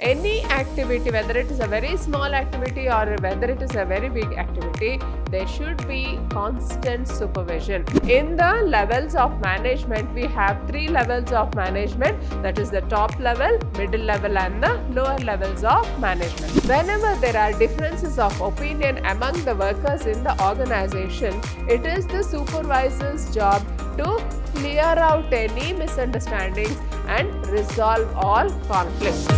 any activity, whether it is a very small activity or whether it is a very big activity, there should be constant supervision. In the levels of management, we have 3 levels of management, that is the top level, middle level and the lower levels of management. Whenever there are differences of opinion among the workers in the organization, it is the supervisor's job to clear out any misunderstandings and resolve all conflicts.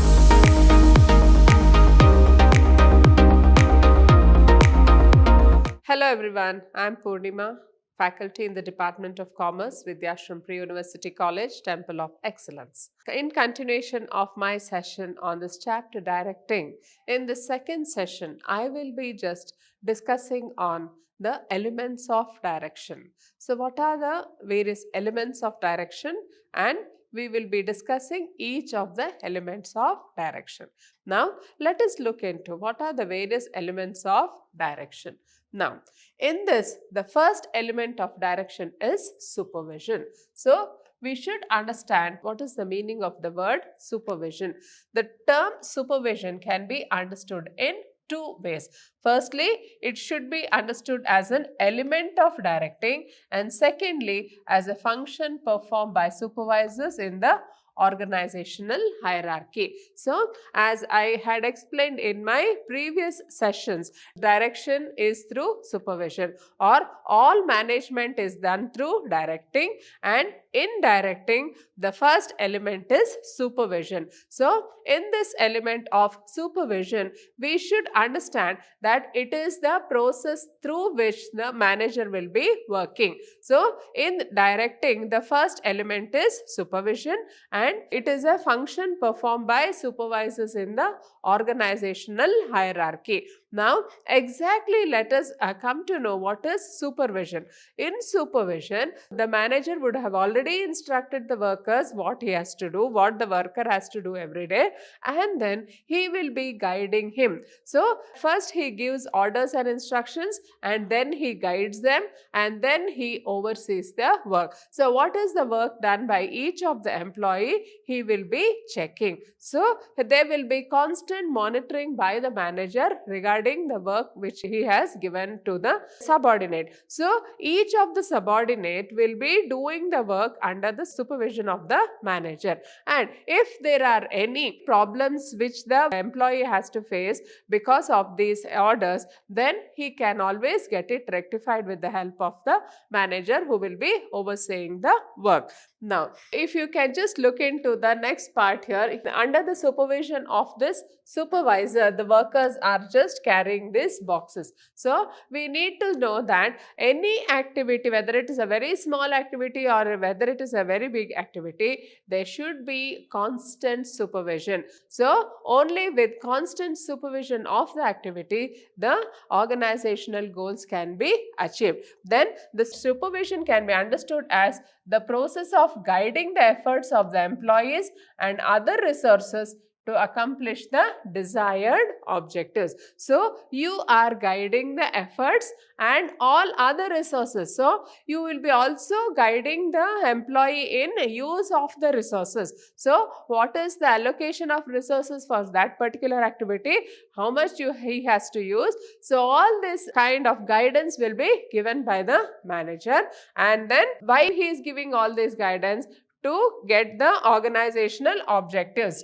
Hello everyone, I am Purnima, faculty in the Department of Commerce, Vidhyaashram Pre-University College, Temple of Excellence. In continuation of my session on this chapter directing, in the second session, I will be just discussing on the elements of direction. So what are the various elements of direction, and we will be discussing each of the elements of direction. Now, let us look into what are the various elements of direction. Now, in this, the first element of direction is supervision. So, we should understand what is the meaning of the word supervision. The term supervision can be understood in 2 ways. Firstly, it should be understood as an element of directing, and secondly, as a function performed by supervisors in the organizational hierarchy. So, as I had explained in my previous sessions, direction is through supervision, or all management is done through directing, and in directing, the first element is supervision. So, in this element of supervision, we should understand that it is the process through which the manager will be working. So, in directing, the first element is supervision, and it is a function performed by supervisors in the organizational hierarchy. Now, exactly let us come to know what is supervision. In supervision, the manager would have already instructed the workers what he has to do, what the worker has to do every day, and then he will be guiding him. So, first he gives orders and instructions, and then he guides them, and then he oversees the work. So, what is the work done by each of the employee? He will be checking. So, there will be constant monitoring by the manager regarding the work which he has given to the subordinate. So, each of the subordinate will be doing the work under the supervision of the manager. And if there are any problems which the employee has to face because of these orders, then he can always get it rectified with the help of the manager who will be overseeing the work. Now, if you can just look into the next part here, under the supervision of this supervisor, the workers are just carrying these boxes. So, we need to know that any activity, whether it is a very small activity or whether it is a very big activity, there should be constant supervision. So, only with constant supervision of the activity, the organizational goals can be achieved. Then, the supervision can be understood as the process of guiding the efforts of the employees and other resources to accomplish the desired objectives. So, you are guiding the efforts and all other resources. So, you will be also guiding the employee in use of the resources. So, what is the allocation of resources for that particular activity? How much he has to use? So, all this kind of guidance will be given by the manager, and then why he is giving all this guidance? To get the organizational objectives,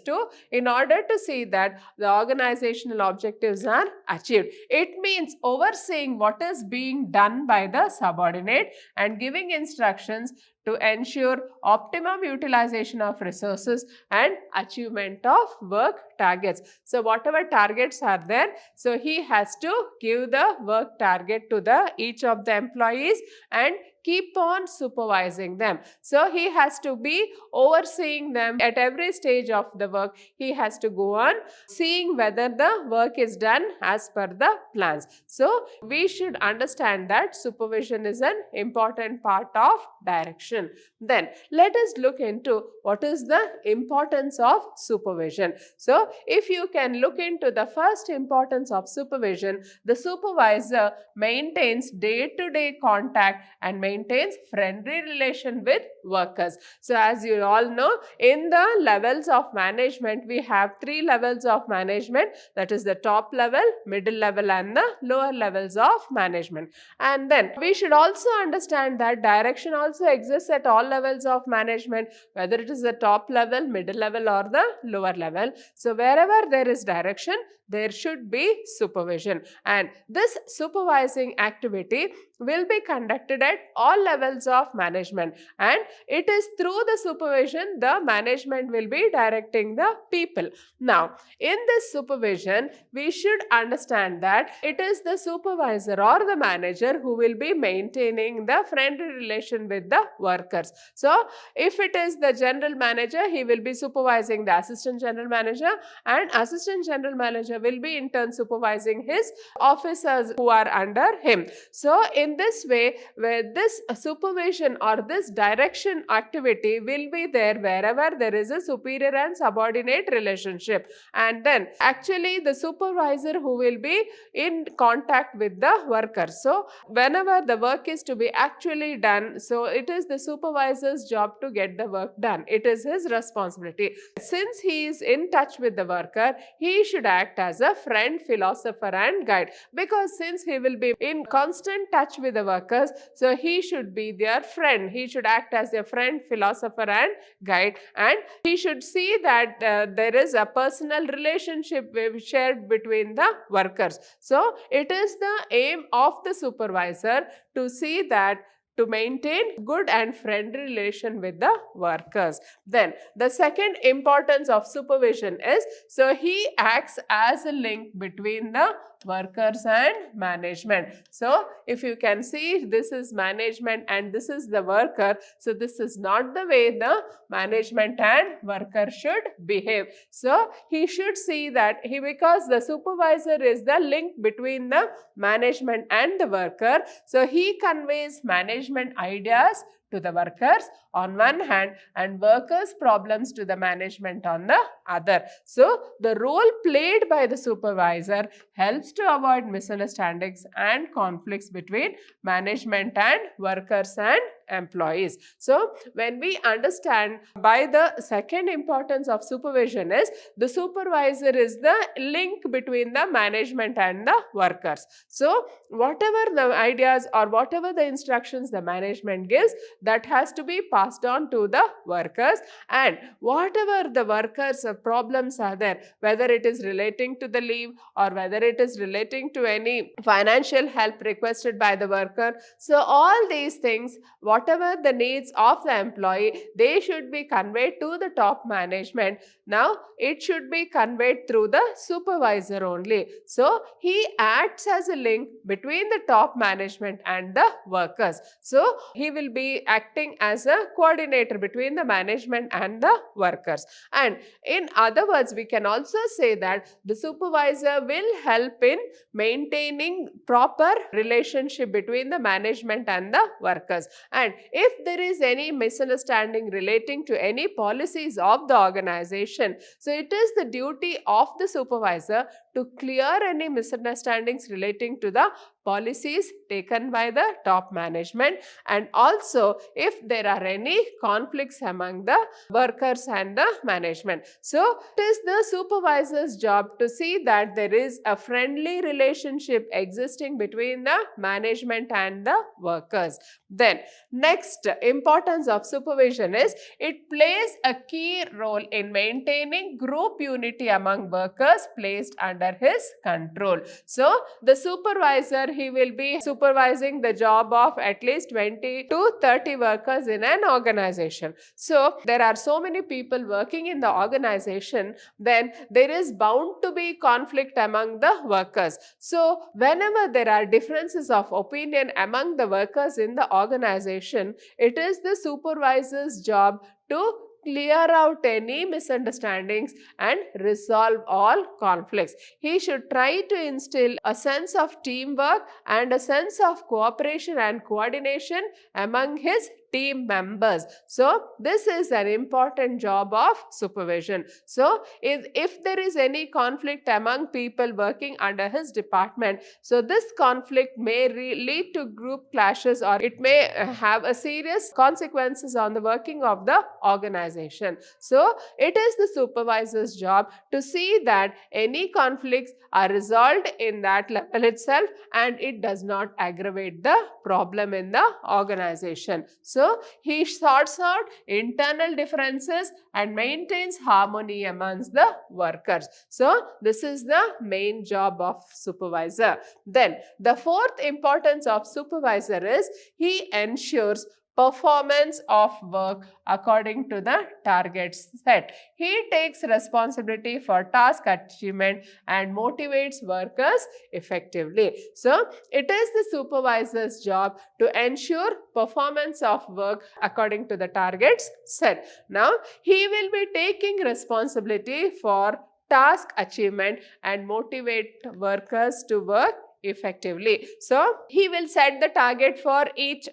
in order to see that the organizational objectives are achieved. It means overseeing what is being done by the subordinate and giving instructions to ensure optimum utilization of resources and achievement of work targets. So, whatever targets are there, so he has to give the work target to each of the employees and keep on supervising them. So, he has to be overseeing them at every stage of the work. He has to go on seeing whether the work is done as per the plans. So, we should understand that supervision is an important part of direction. Then, let us look into what is the importance of supervision. So, if you can look into the first importance of supervision, the supervisor maintains day-to-day contact and maintains friendly relation with workers. So as you all know, in the levels of management, we have 3 levels of management, that is the top level, middle level and the lower levels of management. And then we should also understand that direction also exists at all levels of management, whether it is the top level, middle level or the lower level. So wherever there is direction, there should be supervision, and this supervising activity will be conducted at all levels of management, and it is through the supervision the management will be directing the people. Now, in this supervision, we should understand that it is the supervisor or the manager who will be maintaining the friendly relation with the workers. So, if it is the general manager, he will be supervising the assistant general manager, and assistant general manager will be in turn supervising his officers who are under him. So, in this way, where this supervision or this direction activity will be there wherever there is a superior and subordinate relationship, and then actually the supervisor who will be in contact with the worker. So, whenever the work is to be actually done, so it is the supervisor's job to get the work done. It is his responsibility. Since he is in touch with the worker, he should act as a friend, philosopher and guide, because since he will be in constant touch with the workers, so he should be their friend. He should act as their friend, philosopher and guide, and he should see that there is a personal relationship shared between the workers. So it is the aim of the supervisor to see that to maintain good and friendly relation with the workers. Then the second importance of supervision is, so he acts as a link between the workers and management. So if you can see, this is management and this is the worker. So this is not the way the management and worker should behave. So he should see that because the supervisor is the link between the management and the worker, so he conveys management ideas to the workers on one hand and workers' problems to the management on the other. So the role played by the supervisor helps to avoid misunderstandings and conflicts between management and workers and employees. So when we understand by the second importance of supervision is, the supervisor is the link between the management and the workers. So whatever the ideas or whatever the instructions the management gives, that has to be passed on to the workers, and whatever the workers' problems are there, whether it is relating to the leave or whether it is relating to any financial help requested by the worker, so all these things, whatever the needs of the employee, they should be conveyed to the top management. Now it should be conveyed through the supervisor only. So he acts as a link between the top management and the workers. So he will be acting as a coordinator between the management and the workers. And in other words, we can also say that the supervisor will help in maintaining proper relationship between the management and the workers. And if there is any misunderstanding relating to any policies of the organization, so it is the duty of the supervisor to clear any misunderstandings relating to the policies taken by the top management, and also if there are any conflicts among the workers and the management. So it is the supervisor's job to see that there is a friendly relationship existing between the management and the workers. Then next importance of supervision is, it plays a key role in maintaining group unity among workers placed under his control. So the supervisor, he will be supervising the job of at least 20 to 30 workers in an organization. So there are so many people working in the organization, then there is bound to be conflict among the workers. So whenever there are differences of opinion among the workers in the organization, it is the supervisor's job to clear out any misunderstandings and resolve all conflicts. He should try to instill a sense of teamwork and a sense of cooperation and coordination among his team members. So this is an important job of supervision. So if there is any conflict among people working under his department, so this conflict may lead to group clashes, or it may have a serious consequences on the working of the organization. So it is the supervisor's job to see that any conflicts are resolved in that level itself and it does not aggravate the problem in the organization. So he sorts out internal differences and maintains harmony amongst the workers. So this is the main job of supervisor. Then the fourth importance of supervisor is he ensures performance of work according to the targets set. He takes responsibility for task achievement and motivates workers effectively. So it is the supervisor's job to ensure performance of work according to the targets set. Now he will be taking responsibility for task achievement and motivate workers to work effectively. So he will set the target for each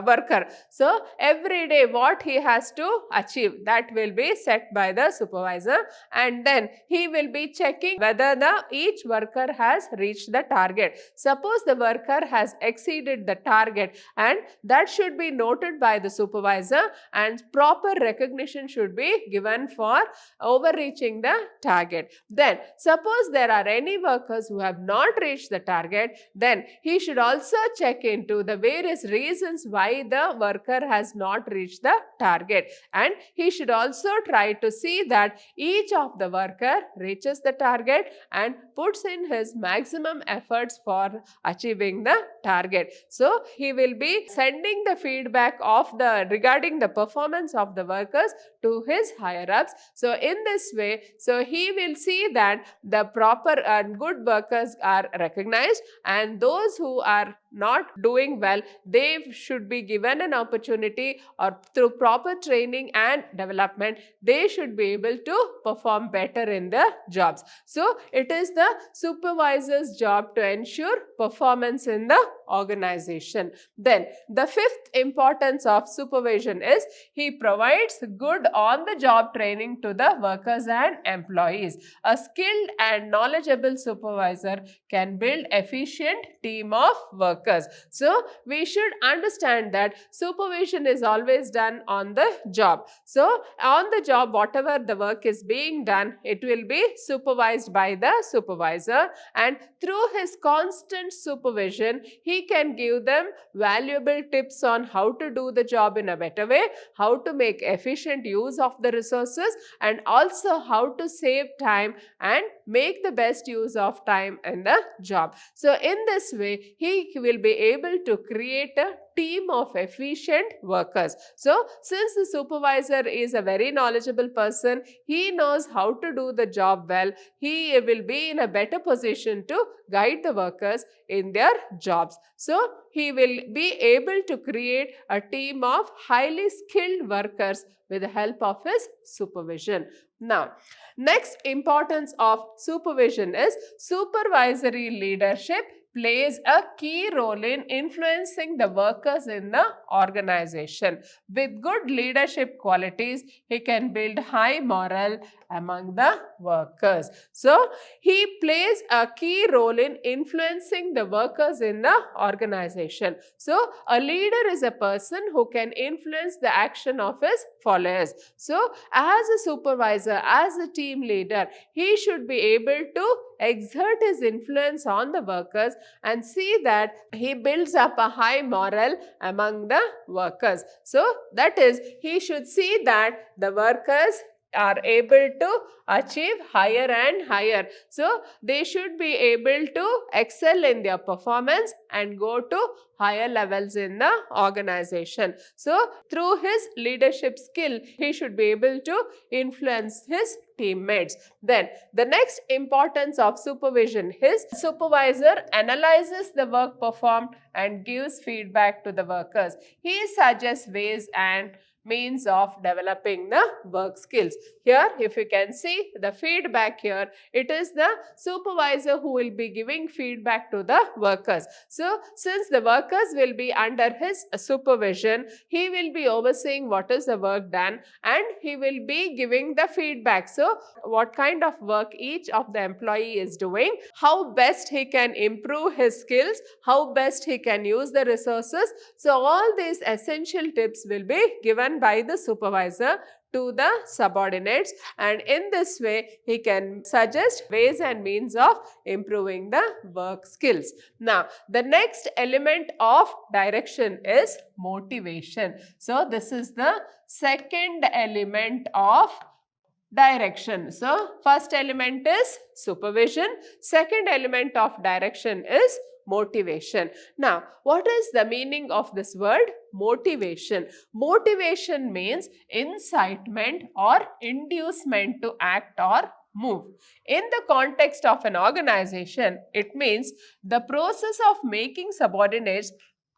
worker. So every day what he has to achieve, that will be set by the supervisor, and then he will be checking whether each worker has reached the target. Suppose the worker has exceeded the target, and that should be noted by the supervisor, and proper recognition should be given for overreaching the target. Then suppose there are any workers who have not reached the target, then he should also check into the various reasons why the worker has not reached the target, and he should also try to see that each of the worker reaches the target and puts in his maximum efforts for achieving the target. So he will be sending the feedback of regarding the performance of the workers to his higher ups. So in this way, so he will see that the proper and good workers are recognized, and those who are not doing well, they should be given an opportunity, or through proper training and development, they should be able to perform better in their jobs. So it is the supervisor's job to ensure performance in the organization. Then the fifth importance of supervision is he provides good on-the-job training to the workers and employees. A skilled and knowledgeable supervisor can build efficient team of workers. So we should understand that supervision is always done on the job. So on the job, whatever the work is being done, it will be supervised by the supervisor, and through his constant supervision, he can give them valuable tips on how to do the job in a better way, how to make efficient use of the resources, and also how to save time and make the best use of time in the job. So in this way, he will be able to create a team of efficient workers. So since the supervisor is a very knowledgeable person, he knows how to do the job well, he will be in a better position to guide the workers in their jobs. So he will be able to create a team of highly skilled workers with the help of his supervision. Now, next importance of supervision is supervisory leadership plays a key role in influencing the workers in the organization. With good leadership qualities, he can build high morale among the workers. So he plays a key role in influencing the workers in the organization. So a leader is a person who can influence the action of his followers. So as a supervisor, as a team leader, he should be able to exert his influence on the workers and see that he builds up a high morale among the workers. So that is, he should see that the workers are able to achieve higher and higher. So they should be able to excel in their performance and go to higher levels in the organization. So through his leadership skill, he should be able to influence his teammates. Then the next importance of supervision is supervisor analyzes the work performed and gives feedback to the workers. He suggests ways and means of developing the work skills. Here, if you can see the feedback here, it is the supervisor who will be giving feedback to the workers. So, since the workers will be under his supervision, he will be overseeing what is the work done and he will be giving the feedback. So, what kind of work each of the employee is doing, how best he can improve his skills, how best he can use the resources. So, all these essential tips will be given by the supervisor to the subordinates, and in this way he can suggest ways and means of improving the work skills. Now, the next element of direction is motivation. So, this is the second element of direction. So, first element is supervision, second element of direction is motivation. Now, what is the meaning of this word motivation? Motivation means incitement or inducement to act or move. In the context of an organization, it means the process of making subordinates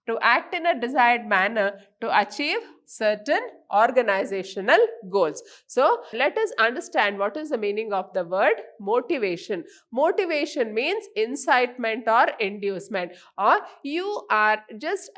to act in a desired manner to achieve certain organizational goals. So, let us understand what is the meaning of the word motivation. Motivation means incitement or inducement, or you are just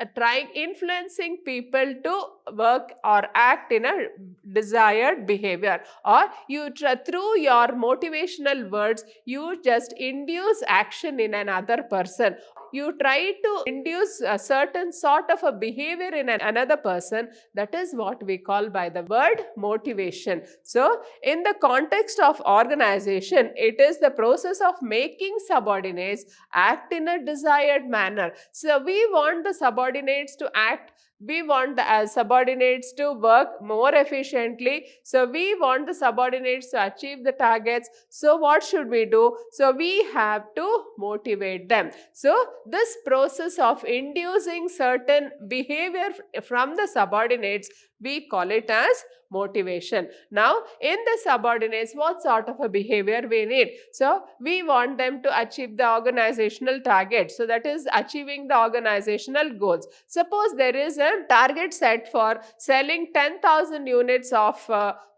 influencing people to work or act in a desired behavior, or you through your motivational words you just induce action in another person. You try to induce a certain sort of a behavior in another person. That is what we call by the word motivation. So, in the context of organization, it is the process of making subordinates act in a desired manner. So, we want the subordinates to act. We want the subordinates to work more efficiently. So, we want the subordinates to achieve the targets. So, what should we do? So, we have to motivate them. So, this process of inducing certain behavior from the subordinates, we call it as motivation. Now, in the subordinates, what sort of a behavior we need? So, we want them to achieve the organizational target. So, that is achieving the organizational goals. Suppose there is a target set for selling 10,000 units of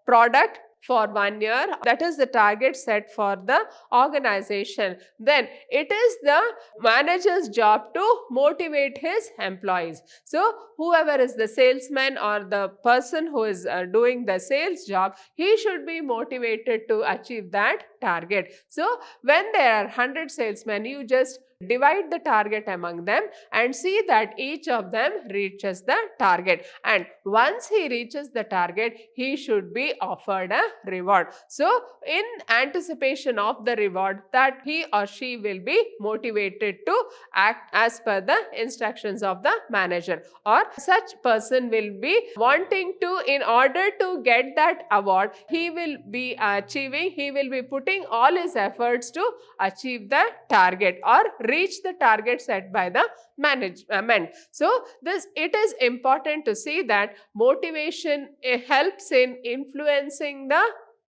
product for 1 year. That is the target set for the organization. Then it is the manager's job to motivate his employees. So, whoever is the salesman or the person who is doing the sales job, he should be motivated to achieve that target. So, when there are 100 salesmen, you just divide the target among them and see that each of them reaches the target, and once he reaches the target, he should be offered a reward. So, in anticipation of the reward, that he or she will be motivated to act as per the instructions of the manager, or such person will be wanting to, in order to get that award, he will be putting all his efforts to achieve the target or reach the target set by the management. So, it is important to see that motivation helps in influencing the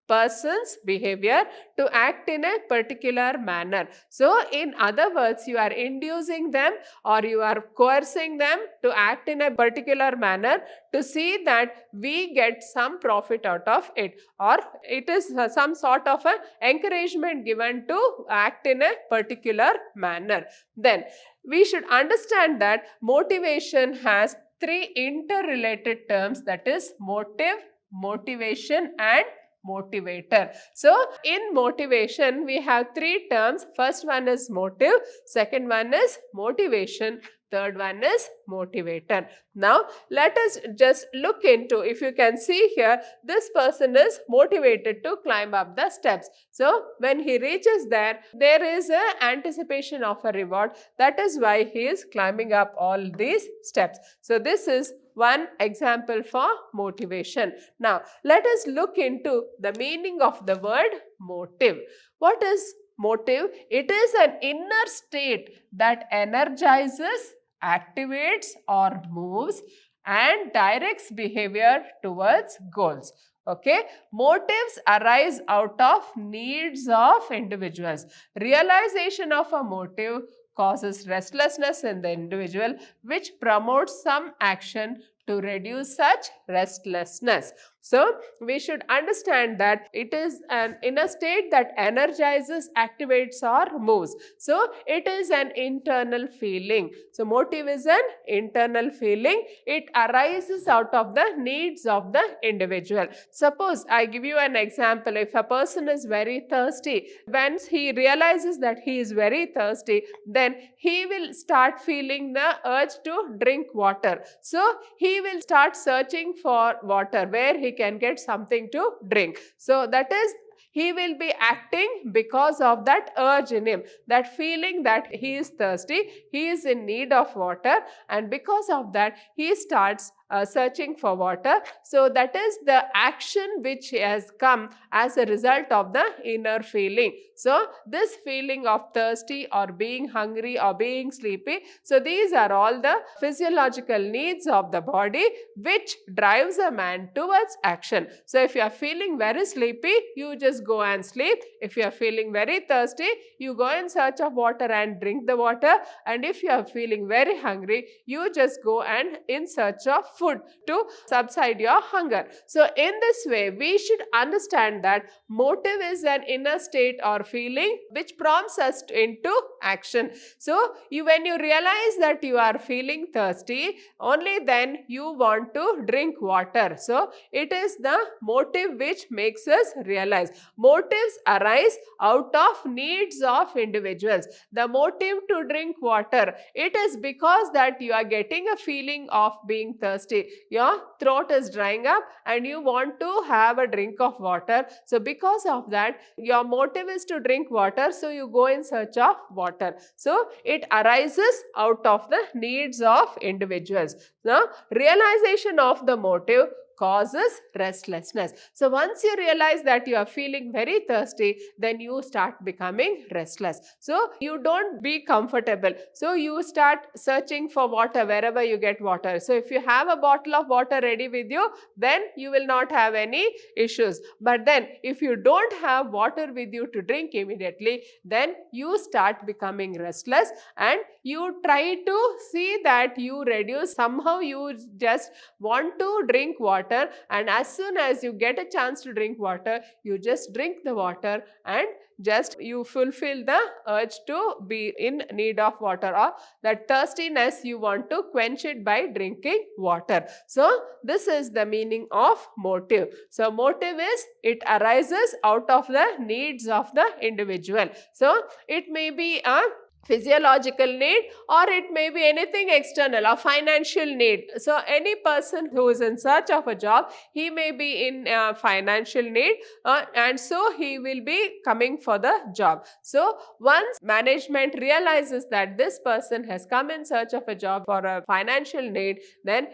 person's behavior to act in a particular manner. So, in other words, you are inducing them or you are coercing them to act in a particular manner to see that we get some profit out of it, or it is some sort of an encouragement given to act in a particular manner. Then, we should understand that motivation has three interrelated terms, that is motive, motivation and motivator. So, in motivation, we have three terms. First one is motive, second one is motivation, third one is motivator. Now, let us just look into, if you can see here, this person is motivated to climb up the steps. So, when he reaches there, there is an anticipation of a reward. That is why he is climbing up all these steps. So, this is one example for motivation. Now, let us look into the meaning of the word motive. What is motive? It is an inner state that energizes, activates or moves and directs behavior towards goals. Okay, motives arise out of needs of individuals. Realization of a motive causes restlessness in the individual, which promotes some action to reduce such restlessness. So, we should understand that it is an inner state that energizes, activates or moves. So, it is an internal feeling. So, motive is an internal feeling. It arises out of the needs of the individual. Suppose I give you an example. If a person is very thirsty, once he realizes that he is very thirsty, then he will start feeling the urge to drink water. So, he will start searching for water where he can get something to drink. So, that is, he will be acting because of that urge in him, that feeling that he is thirsty, he is in need of water, and because of that he starts searching for water. So, that is the action which has come as a result of the inner feeling. So, this feeling of thirsty or being hungry or being sleepy, so these are all the physiological needs of the body which drives a man towards action. So, if you are feeling very sleepy, you just go and sleep. If you are feeling very thirsty, you go in search of water and drink the water. And if you are feeling very hungry, you just go and in search of food to subside your hunger. So, in this way, we should understand that motive is an inner state or feeling which prompts us into action. So, when you realize that you are feeling thirsty, only then you want to drink water. So, it is the motive which makes us realize. Motives arise out of needs of individuals. The motive to drink water, it is because that you are getting a feeling of being thirsty. Your throat is drying up and you want to have a drink of water. So, because of that, your motive is to drink water. So, you go in search of water. So, it arises out of the needs of individuals. Now, realization of the motive causes restlessness. So, once you realize that you are feeling very thirsty, then you start becoming restless. So, you don't be comfortable. So, you start searching for water wherever you get water. So, if you have a bottle of water ready with you, then you will not have any issues. But then, if you don't have water with you to drink immediately, then you start becoming restless and you try to see that you reduce. Somehow, you just want to drink water, and as soon as you get a chance to drink water, you just drink the water and just you fulfill the urge to be in need of water, or that thirstiness you want to quench it by drinking water. So, this is the meaning of motive. So, motive is it arises out of the needs of the individual. So, it may be a physiological need or it may be anything external or financial need. So, any person who is in search of a job, he may be in financial need and so he will be coming for the job. So, once management realizes that this person has come in search of a job for a financial need, then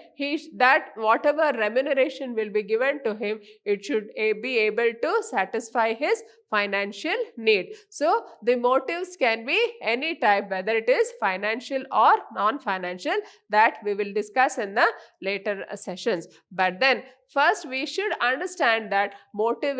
that whatever remuneration will be given to him, it should be able to satisfy his financial need. So, the motives can be any type, whether it is financial or non-financial, that we will discuss in the later sessions. But then first we should understand that motive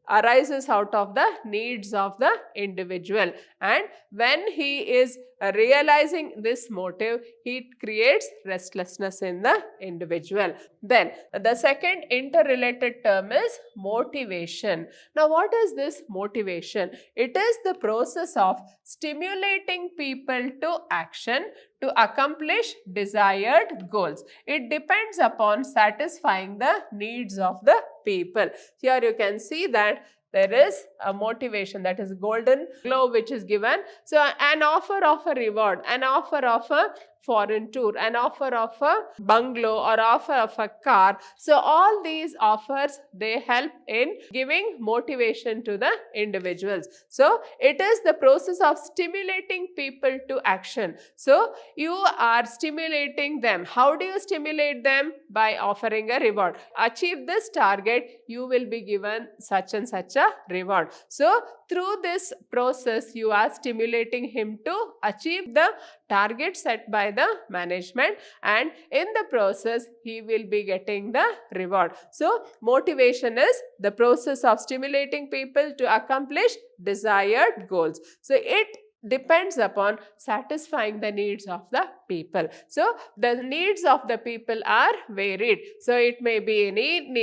arises out of the needs of the individual, and when he is realizing this motive, he creates restlessness in the individual. Then the second interrelated term is motivation. Now, what is this motivation? It is the process of stimulating people to action to accomplish desired goals. It depends upon satisfying the needs of the people. Here you can see that there is a motivation, that is golden globe which is given. So, an offer of a reward, an offer of a foreign tour, an offer of a bungalow or offer of a car. So, all these offers, they help in giving motivation to the individuals. So, it is the process of stimulating people to action. So, you are stimulating them. How do you stimulate them? By offering a reward. Achieve this target, you will be given such and such a reward. So, through this process, you are stimulating him to achieve the target set by the management, and in the process, he will be getting the reward. So, motivation is the process of stimulating people to accomplish desired goals. So, it depends upon satisfying the needs of the people. So the needs of the people are varied. So it may be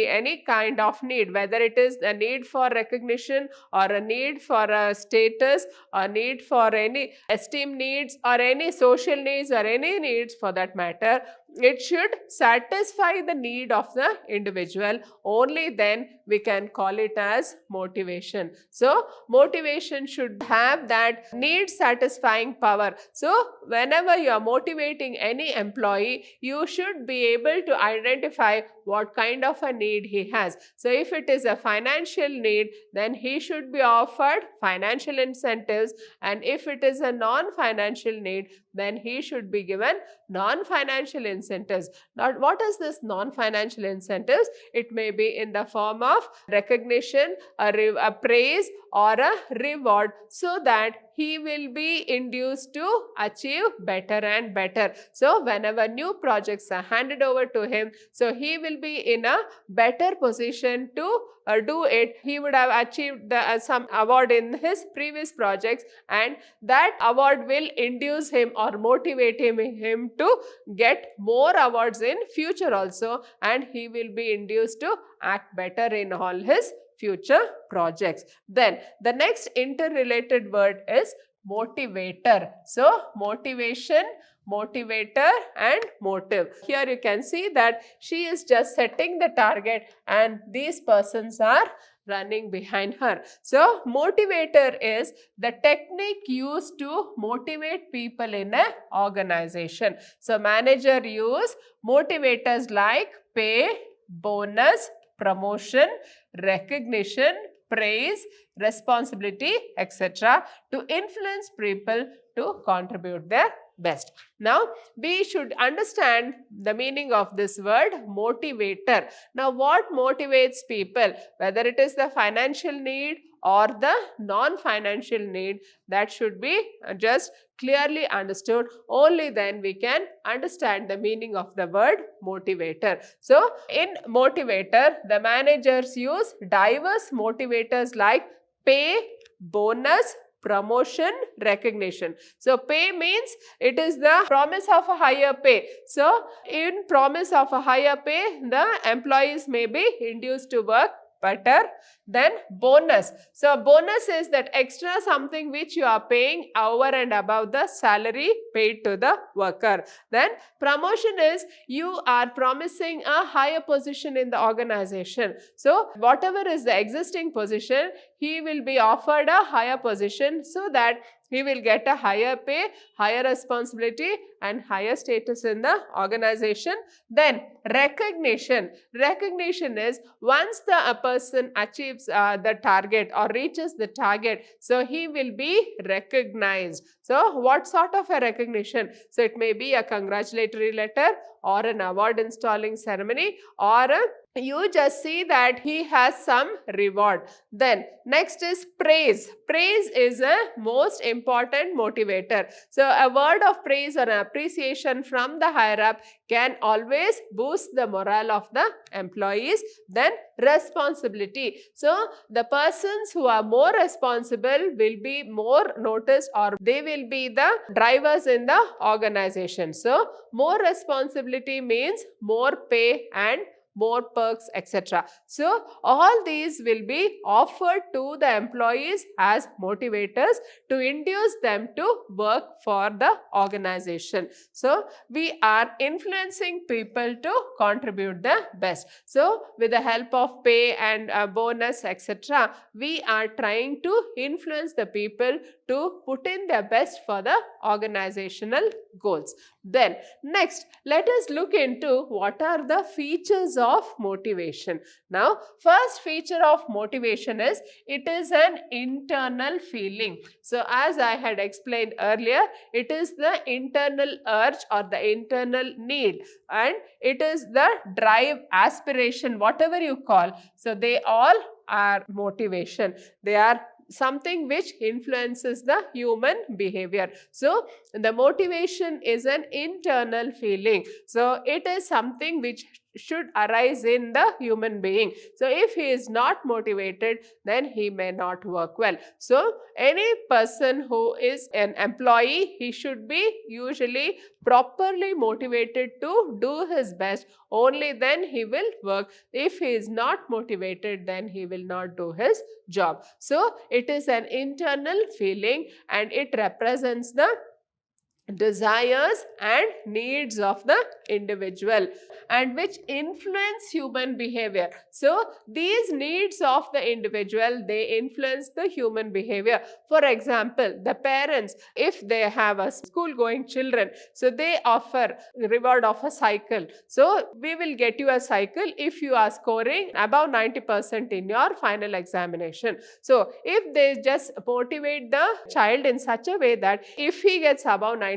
any kind of need, whether it is a need for recognition or a need for a status or need for any esteem needs or any social needs or any needs for that matter. It should satisfy the need of the individual. Only then we can call it as motivation. So motivation should have that need satisfying power. So whenever you are motivating any employee, you should be able to identify what kind of a need he has. So if it is a financial need, then he should be offered financial incentives, and if it is a non-financial need, then he should be given non-financial incentives. Now, what is this non-financial incentives? It may be in the form of recognition, a praise, or a reward, so that he will be induced to achieve better and better. So whenever new projects are handed over to him, so he will be in a better position to do it. He would have achieved some award in his previous projects, and that award will induce him or motivate him to get more awards in future also, and he will be induced to act better in all his future projects. Then the next interrelated word is motivator. So motivation, motivator, and motive. Here you can see that she is just setting the target and these persons are running behind her. So motivator is the technique used to motivate people in an organization. So manager use motivators like pay, bonus, promotion, recognition, praise, responsibility, etc. to influence people to contribute their best. Now, we should understand the meaning of this word motivator. Now, what motivates people, whether it is the financial need or the non-financial need, that should be just clearly understood. Only then we can understand the meaning of the word motivator. So, in motivator, the managers use diverse motivators like pay, bonus, promotion, recognition. So pay means it is the promise of a higher pay. So in promise of a higher pay, the employees may be induced to work better. Then bonus. So bonus is that extra something which you are paying over and above the salary paid to the worker. Then promotion is you are promising a higher position in the organization. So whatever is the existing position, he will be offered a higher position so that he will get a higher pay, higher responsibility, and higher status in the organization. Then recognition. Recognition is once a person achieves the target or reaches the target, so he will be recognized. So what sort of a recognition? So it may be a congratulatory letter or an award installing ceremony, or you just see that he has some reward. Then next is praise. Praise is a most important motivator. So a word of praise or appreciation from the higher up can always boost the morale of the employees. Then responsibility. So the persons who are more responsible will be more noticed, or they will be the drivers in the organization. So more responsibility means more pay and more perks, etc. So all these will be offered to the employees as motivators to induce them to work for the organization. So we are influencing people to contribute the best. So with the help of pay and bonus, etc., we are trying to influence the people to put in their best for the organizational goals. Then next, let us look into what are the features of motivation. Now, first feature of motivation is it is an internal feeling. So as I had explained earlier, it is the internal urge or the internal need, and it is the drive, aspiration, whatever you call. So they all are motivation. They are something which influences the human behavior. So the motivation is an internal feeling. So it is something which should arise in the human being. So if he is not motivated, then he may not work well. So any person who is an employee, he should be usually properly motivated to do his best. Only then he will work. If he is not motivated, then he will not do his job. So it is an internal feeling, and it represents the desires and needs of the individual, and which influence human behavior. So these needs of the individual, they influence the human behavior. For example, the parents, if they have a school going children, so they offer reward of a cycle. So we will get you a cycle if you are scoring above 90% in your final examination. So if they just motivate the child in such a way that if he gets above 90%,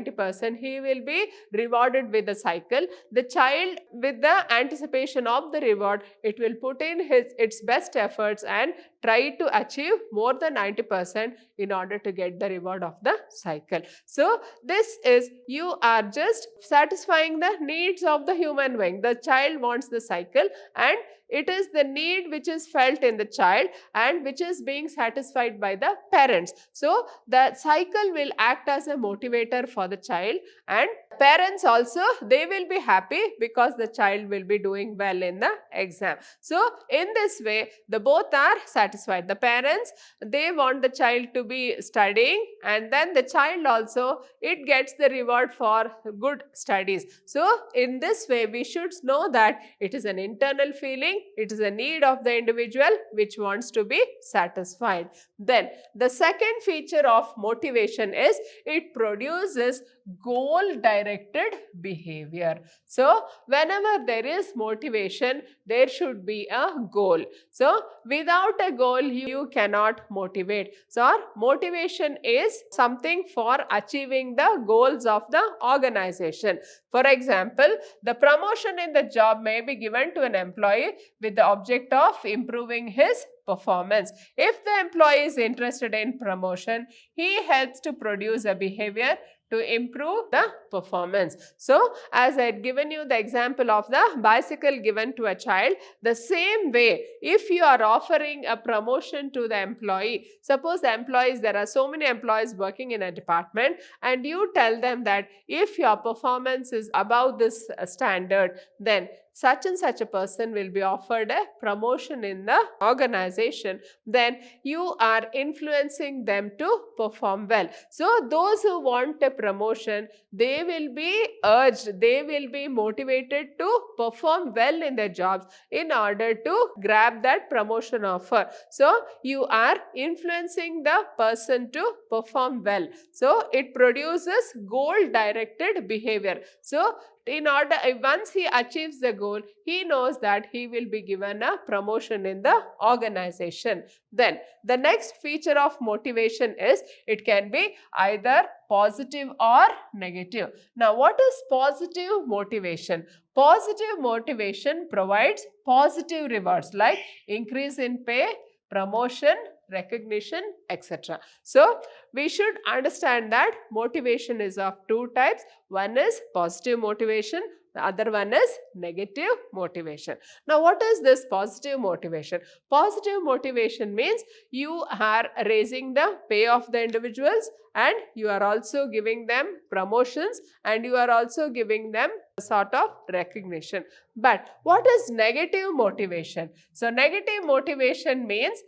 he will be rewarded with the cycle. The child, with the anticipation of the reward, it will put in its best efforts and try to achieve more than 90% in order to get the reward of the cycle. So this is, you are just satisfying the needs of the human being. The child wants the cycle, and it is the need which is felt in the child and which is being satisfied by the parents. So the cycle will act as a motivator for the child, and parents also, they will be happy because the child will be doing well in the exam. So in this way, the both are satisfied. The parents, they want the child to be studying, and then the child also, it gets the reward for good studies. So in this way, we should know that it is an internal feeling, it is a need of the individual which wants to be satisfied. Then the second feature of motivation is it produces goal-directed behavior. So whenever there is motivation, there should be a goal. So without a goal, you cannot motivate. So motivation is something for achieving the goals of the organization. For example, the promotion in the job may be given to an employee with the object of improving his performance. If the employee is interested in promotion, he helps to produce a behavior to improve the performance. So as I had given you the example of the bicycle given to a child, the same way, if you are offering a promotion to the employee, suppose the employees, there are so many employees working in a department, and you tell them that if your performance is above this standard, then such and such a person will be offered a promotion in the organization, then you are influencing them to perform well. So those who want a promotion, they will be urged, they will be motivated to perform well in their jobs in order to grab that promotion offer. So you are influencing the person to perform well. So it produces goal-directed behavior. So in order, once he achieves the goal, he knows that he will be given a promotion in the organization. Then the next feature of motivation is it can be either positive or negative. Now, what is positive motivation? Positive motivation provides positive rewards like increase in pay, promotion, recognition, etc. So we should understand that motivation is of two types. One is positive motivation, the other one is negative motivation. Now what is this positive motivation? Positive motivation means you are raising the pay of the individuals, and you are also giving them promotions, and you are also giving them a sort of recognition. But what is negative motivation? So negative motivation means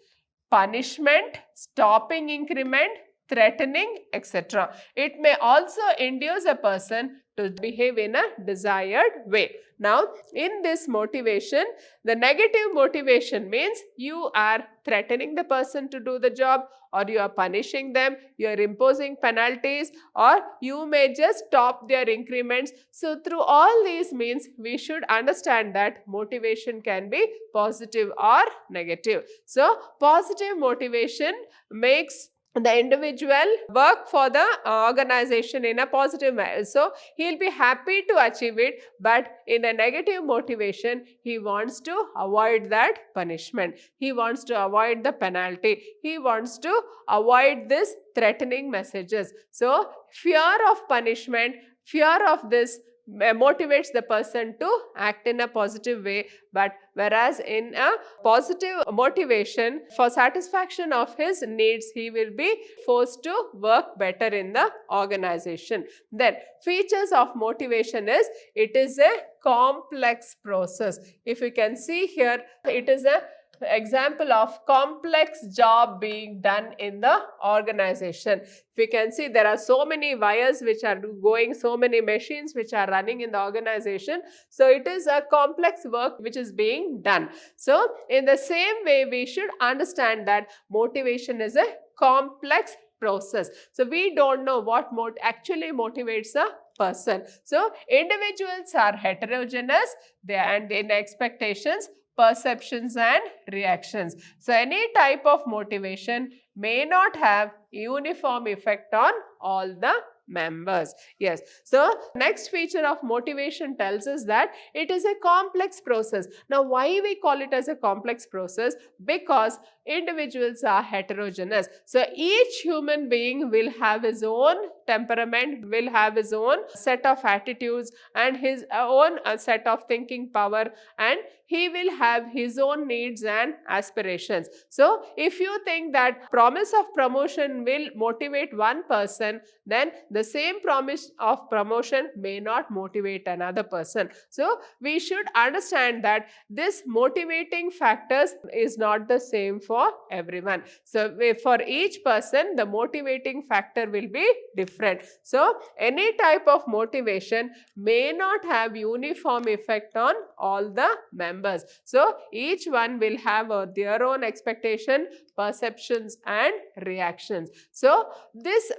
punishment, stopping increment, threatening, etc. It may also induce a person to behave in a desired way. Now, in this motivation, the negative motivation means you are threatening the person to do the job, or you are punishing them, you are imposing penalties, or you may just stop their increments. So through all these means, we should understand that motivation can be positive or negative. So positive motivation makes the individual work for the organization in a positive manner. So he'll be happy to achieve it, but in a negative motivation, he wants to avoid that punishment. He wants to avoid the penalty. He wants to avoid this threatening messages. So fear of punishment, fear of this motivates the person to act in a positive way, but whereas in a positive motivation, for satisfaction of his needs, he will be forced to work better in the organization. Then features of motivation is, it is a complex process. If you can see here, it is a example of complex job being done in the organization. If you can see, there are so many wires which are going, so many machines which are running in the organization. So it is a complex work which is being done. So in the same way, we should understand that motivation is a complex process. So we don't know what actually motivates a person. So individuals are heterogeneous, and in expectations, perceptions and reactions. So any type of motivation may not have uniform effect on all the members. Yes. So next feature of motivation tells us that it is a complex process. Now why we call it as a complex process? Because individuals are heterogeneous. So each human being will have his own temperament, will have his own set of attitudes and his own set of thinking power, and he will have his own needs and aspirations. So if you think that promise of promotion will motivate one person, then the same promise of promotion may not motivate another person. So we should understand that this motivating factors is not the same for everyone. So for each person, the motivating factor will be different. So any type of motivation may not have uniform effect on all the members. So each one will have their own expectation, perceptions and reactions. So this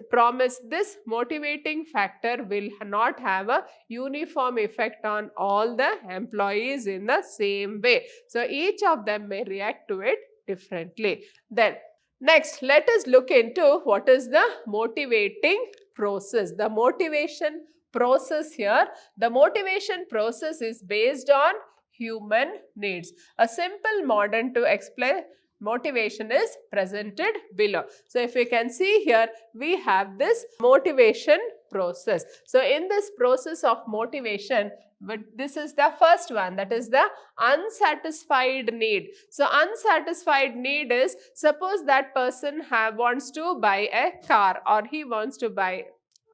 motivating factor will not have a uniform effect on all the employees in the same way. So each of them may react to it differently. Then next, let us look into what is the motivating process. The motivation process here, the motivation process is based on human needs. A simple model to explain motivation is presented below. So if you can see here, we have this motivation process. So in this process of motivation, but this is the first one, that is the unsatisfied need. So unsatisfied need is, suppose that person wants to buy a car, or he wants to buy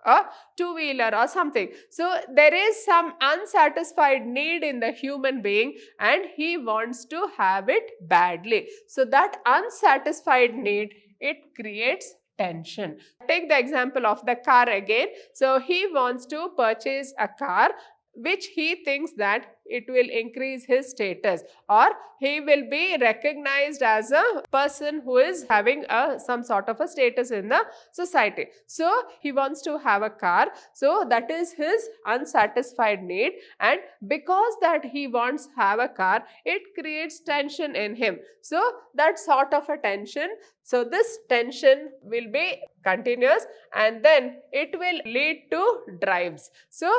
a two-wheeler or something. So there is some unsatisfied need in the human being and he wants to have it badly. So that unsatisfied need, it creates tension. Take the example of the car again. So he wants to purchase a car which he thinks that it will increase his status, or he will be recognized as a person who is having some sort of a status in the society. So he wants to have a car. So that is his unsatisfied need, and because that he wants to have a car, it creates tension in him. So that sort of a tension, so this tension will be continuous and then it will lead to drives. So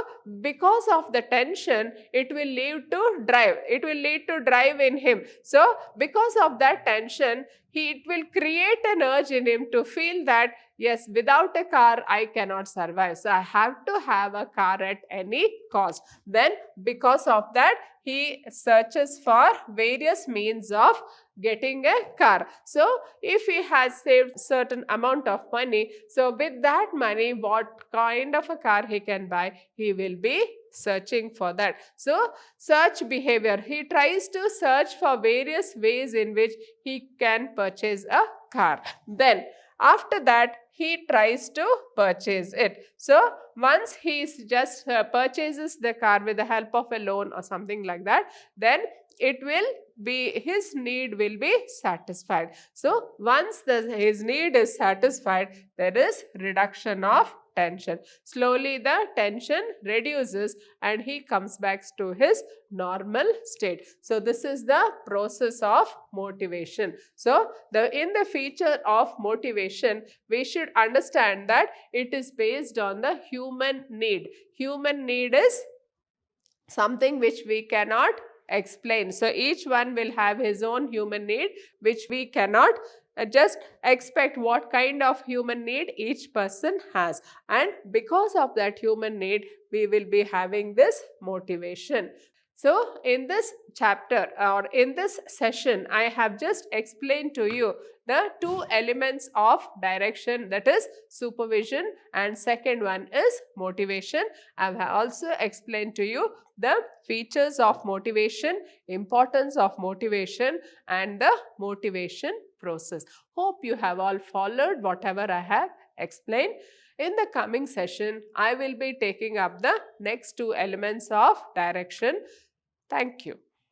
because of the tension, it will lead to drive in him. So because of that tension, it will create an urge in him to feel that yes, without a car I cannot survive, so I have to have a car at any cost. Then because of that, he searches for various means of getting a car. So if he has saved certain amount of money, so with that money, what kind of a car he can buy, he will be searching for that. So search behavior, he tries to search for various ways in which he can purchase a car. Then after that, he tries to purchase it. So once he just purchases the car with the help of a loan or something like that, then his need will be satisfied. So once his need is satisfied, there is reduction of tension. Slowly the tension reduces and he comes back to his normal state. So this is the process of motivation. So in the feature of motivation, we should understand that it is based on the human need. Human need is something which we cannot explain. So each one will have his own human need which we cannot just expect what kind of human need each person has, and because of that human need we will be having this motivation. So in this chapter or in this session, I have just explained to you the two elements of direction, that is supervision, and second one is motivation. I have also explained to you the features of motivation, importance of motivation, and the motivation process. Hope you have all followed whatever I have explained. In the coming session, I will be taking up the next two elements of direction. Thank you.